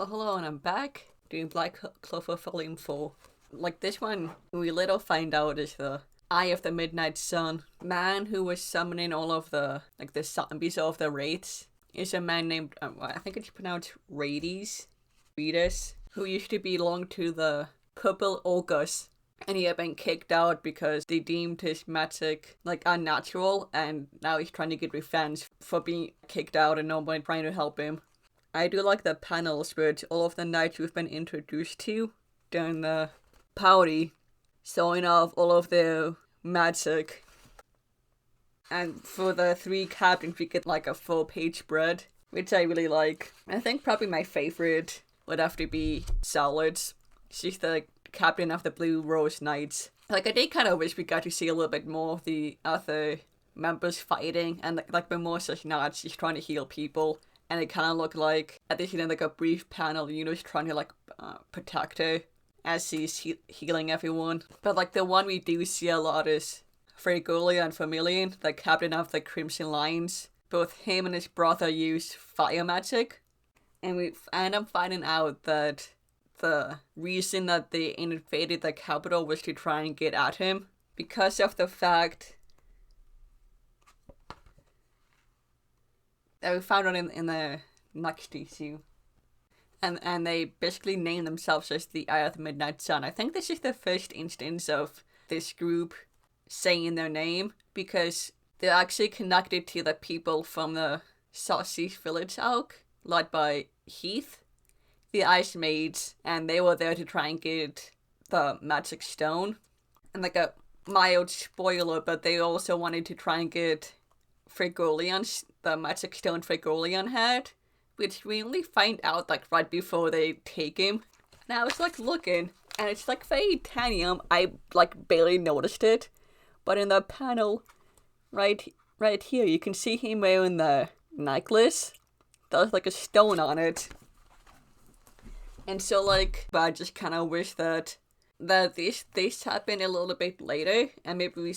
Oh, hello, and I'm back doing Black Clover Volume 4. Like this one, we later find out is the Eye of the Midnight Sun. Man who was summoning all of the zombies of the wraiths is a man named, I think it's pronounced Reedus, who used to belong to the Purple August. And he had been kicked out because they deemed his magic unnatural, and now he's trying to get revenge for being kicked out and no one trying to help him. I do like the panels with all of the knights we've been introduced to during the party, showing off all of their magic. And for the 3 captains, we get like a full-page spread, which I really like. I think probably my favorite would have to be Solids. She's the captain of the Blue Rose Knights. I did kind of wish we got to see a little bit more of the other members fighting, and like Mimosa's not, she's trying to heal people. And it kind of looked like, at least in a brief panel, Yuno's trying to protect her as she's healing everyone. But the one we do see a lot is Fregolia and Vermilion, the captain of the Crimson Lions. Both him and his brother use fire magic. And we end up finding out that the reason that they invaded the capital was to try and get at him. Because of the fact that we found out in the next issue. And they basically named themselves as the Eye of the Midnight Sun. I think this is the first instance of this group saying their name, because they're actually connected to the people from the Saucy Village arc, led by Heath, the Ice Maids, and they were there to try and get the magic stone. And a mild spoiler, but they also wanted to try and get the magic stone Frigolion had, which we only find out right before they take him. And I was looking, and it's very tiny. I barely noticed it, but in the panel right here, you can see him wearing the necklace. There's a stone on it, and so I just kind of wish that this happened a little bit later, and maybe we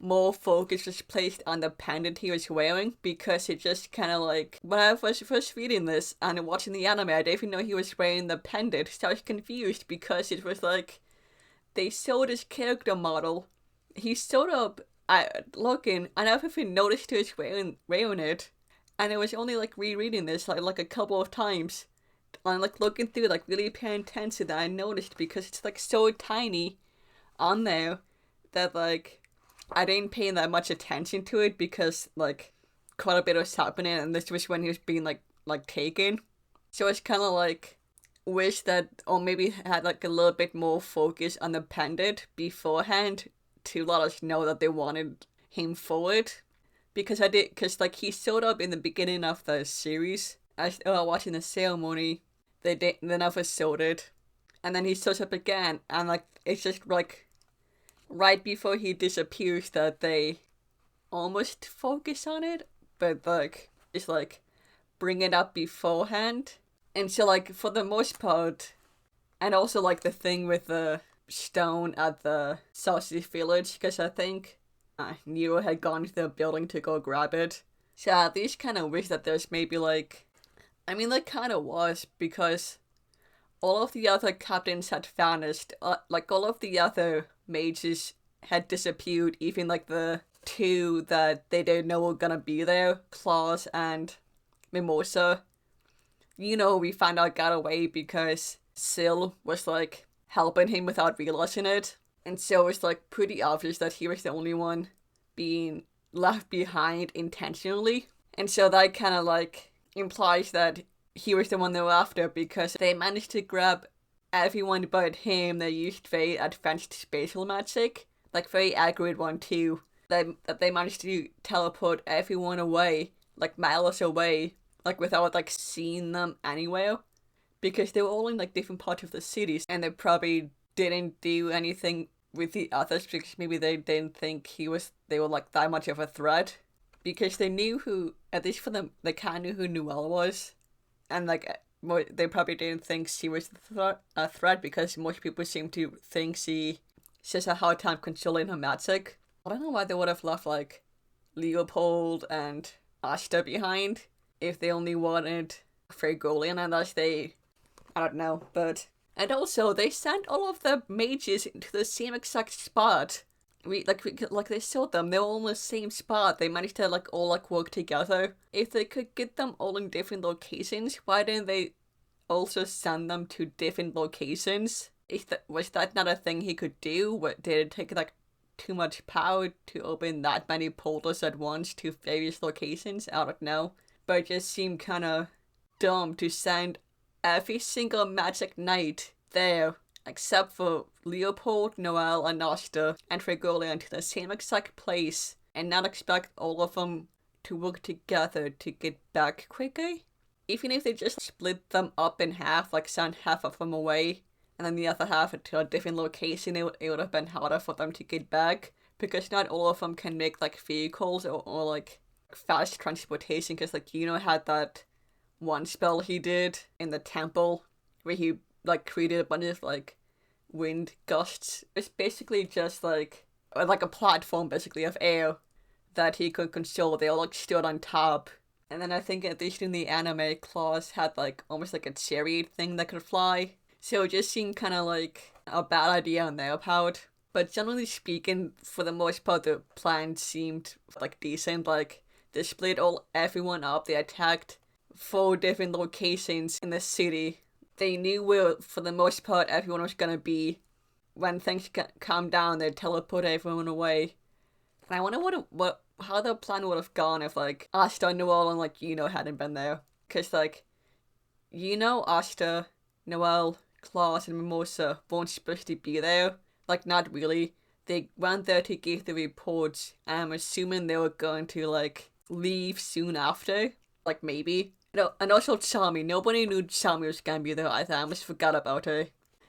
more focus was placed on the pendant he was wearing, because it just kind of when I was first reading this and watching the anime, I didn't even know he was wearing the pendant, so I was confused because it was they showed his character model, he showed up looking, and I never even noticed he was wearing it, and it was only rereading this a couple of times, and looking through really paying attention that I noticed, because it's so tiny on there that I didn't pay that much attention to it, because quite a bit was happening, and this was when he was being taken. So it's kind of wish that, or maybe had a little bit more focus on the pendant beforehand to let us know that they wanted him forward. Because he showed up in the beginning of the series. As watching the ceremony, they never showed it, and then he shows up again, and it's just right before he disappears that they almost focus on it, but just bring it up beforehand. And so for the most part, and also the thing with the stone at the Saucy Village, because I think Nero had gone to the building to go grab it. So I at least kind of wish that there's maybe I mean, there kind of was, because all of the other captains had vanished. All of the other mages had disappeared, even the 2 that they didn't know were gonna be there, Claus and Mimosa. We found out got away because Syl was helping him without realizing it, and so it's pretty obvious that he was the only one being left behind intentionally, and so that kind of implies that he was the one they were after, because they managed to grab everyone but him. They used very advanced spatial magic, very accurate one too, that they managed to teleport everyone away, miles away, without seeing them anywhere, because they were all in different parts of the cities, and they probably didn't do anything with the others because maybe they didn't think they were that much of a threat, because they knew who, at least for them, they kind of knew who Noelle was, and they probably didn't think she was a threat, because most people seem to think she has a hard time controlling her magic. I don't know why they would have left Leopold and Asta behind if they only wanted Frigolian unless they, I don't know, but... And also, they sent all of the mages into the same exact spot. Like they saw them, they were all in the same spot. They managed to all work together. If they could get them all in different locations, why didn't they also send them to different locations? Was that not a thing he could do? Did it take too much power to open that many portals at once to various locations? I don't know. But it just seemed kind of dumb to send every single magic knight there, except for Leopold, Noel, and Asta, and Frigolian to the same exact place, and not expect all of them to work together to get back quickly? Even if they just split them up in half, send half of them away, and then the other half to a different location, it would have been harder for them to get back, because not all of them can make vehicles or fast transportation, because had that one spell he did in the temple where he created a bunch of wind gusts. It's basically just a platform basically of air that he could control. They all stood on top. And then I think at least in the anime, claws had almost a chariot thing that could fly. So it just seemed kind of a bad idea on their part. But generally speaking, for the most part, the plan seemed decent. They split everyone up. They attacked 4 different locations in the city. They knew where, for the most part, everyone was gonna be. When things calm down, they'd teleport everyone away. And I wonder how the plan would have gone if Asta, Noel, and Yuno hadn't been there. Cause Yuno, Asta, Noel, Klaus, and Mimosa weren't supposed to be there. Not really. They went there to give the reports, and I'm assuming they were going to leave soon after. Maybe. No, and also Chami. Nobody knew Chami was gonna be there either. I almost forgot about her.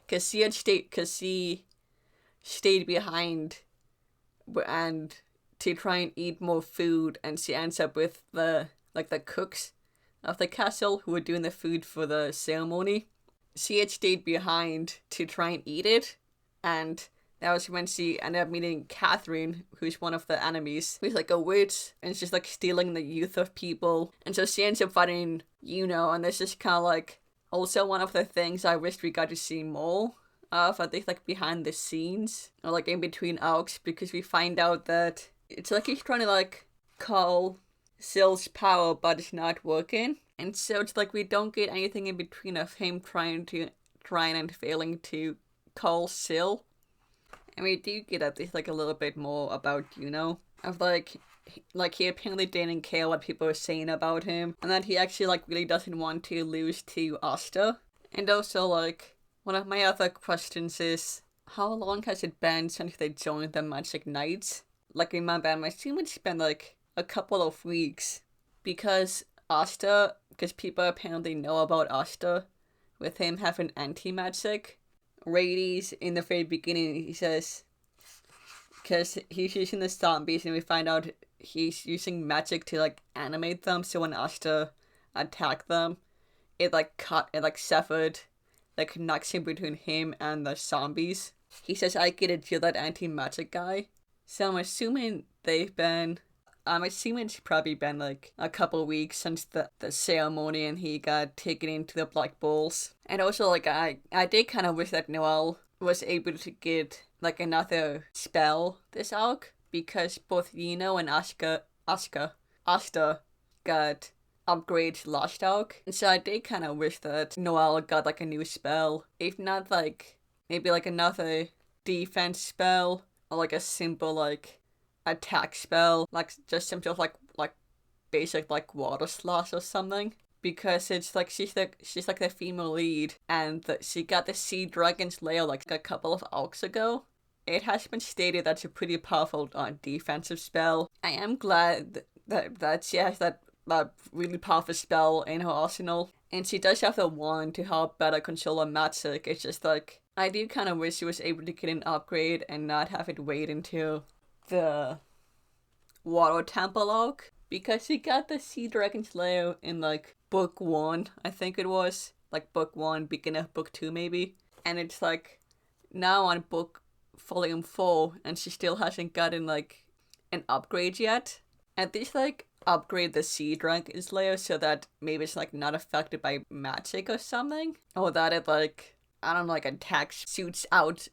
Cause she stayed behind and to try and eat more food, and she ends up with the cooks of the castle who were doing the food for the ceremony. She had stayed behind to try and eat it, and that was when she ended up meeting Catherine, who's one of the enemies, who's a witch, and she's stealing the youth of people. And so she ends up fighting and this is kind of also one of the things I wished we got to see more of, at least behind the scenes, or in between arcs, because we find out that it's he's trying to call Syl's power, but it's not working. And so it's we don't get anything in between of him trying and failing to call Syl. And we do get at least a little bit more about of he apparently didn't care what people were saying about him, and that he actually really doesn't want to lose to Asta. And also one of my other questions is, how long has it been since they joined the Magic Knights? Remember, I'm assuming it's been a couple of weeks, because people apparently know about Asta with him having anti-magic. Rades in the very beginning, he says, because he's using the zombies, and we find out he's using magic to animate them, so when Asta attacked them, it severed the connection between him and the zombies. He says, I get it, you're that anti-magic guy. So I'm assuming it's probably been a couple weeks since the ceremony and he got taken into the Black Bulls. And also I did kind of wish that Noel was able to get another spell this arc, because both Yuno and Asta got upgrades last arc. And so I did kind of wish that Noel got a new spell. If not maybe another defense spell, or a simple attack spell, just simple basic water slash or something, because it's she's the female lead, and she got the Sea Dragon's Lair a couple of arcs ago. It has been stated that's a pretty powerful defensive spell. I am glad that she has that really powerful spell in her arsenal, and she does have the wand to help better control her magic. It's just I do kind of wish she was able to get an upgrade and not have it wait until the Water Temple arc, because she got the Sea Dragon's Lair in book 1, I think it was. Book 1, beginning of book 2 maybe. And it's now on volume 4, and she still hasn't gotten an upgrade yet. at least like upgrade the seed rank in Slayer so that maybe it's like not affected by magic or something, or that it like, I don't know, like attacks shoots out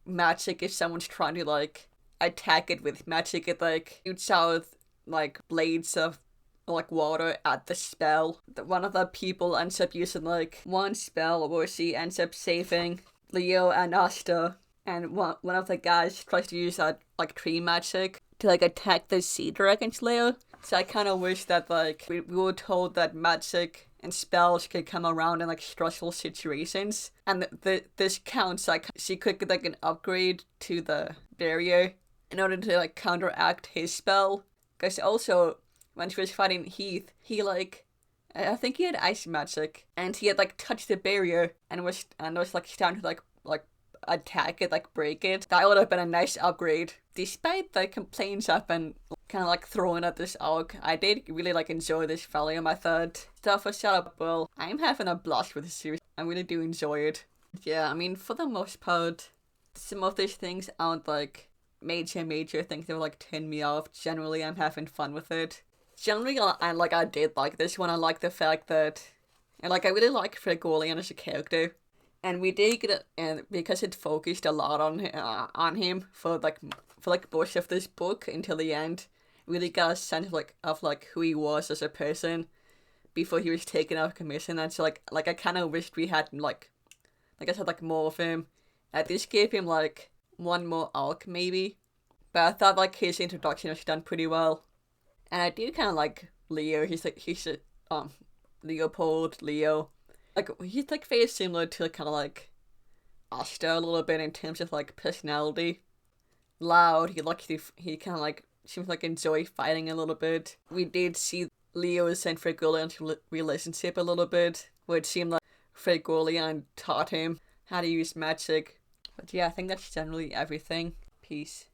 magic if someone's trying to like attack it with magic. It like shoots out like blades of like water at the spell. One of the people ends up using like one spell where she ends up saving Leo and Asta, and one of the guys tries to use that like tree magic to like attack the Sea Dragon Slayer. So I kind of wish that like we were told that magic and spells could come around in like stressful situations, and this counts like she could get like an upgrade to the barrier in order to like counteract his spell. Because also when she was fighting Heath, he like, I think he had ice magic, and he had like touched the barrier and was like starting to like attack it, like break it. That would have been a nice upgrade. Despite the complaints I've been kind of like throwing at this arc, I did really like enjoy this volume. I thought stuff was set up well. I'm having a blast with this series. I really do enjoy it. Yeah, I mean, for the most part, some of these things aren't like major things that will like turn me off. Generally, I'm having fun with it. Generally, I did like this one. I like the fact that, and like I really like Fregolian as a character, and we did get it, and because it focused a lot on him for most of this book until the end, really got a sense of who he was as a person before he was taken out of commission. And so like I kind of wished we had like I said, like more of him. At least gave him like one more arc maybe, but I thought like his introduction was done pretty well. And I do kind of like Leo. He's Leopold, Leo. Like, he's like very similar to kind of like Asta a little bit in terms of like personality. Loud, he kind of like seems like enjoy fighting a little bit. We did see Leo's and Fregolian's relationship a little bit, where it seemed like Fregolian taught him how to use magic. But yeah, I think that's generally everything. Peace.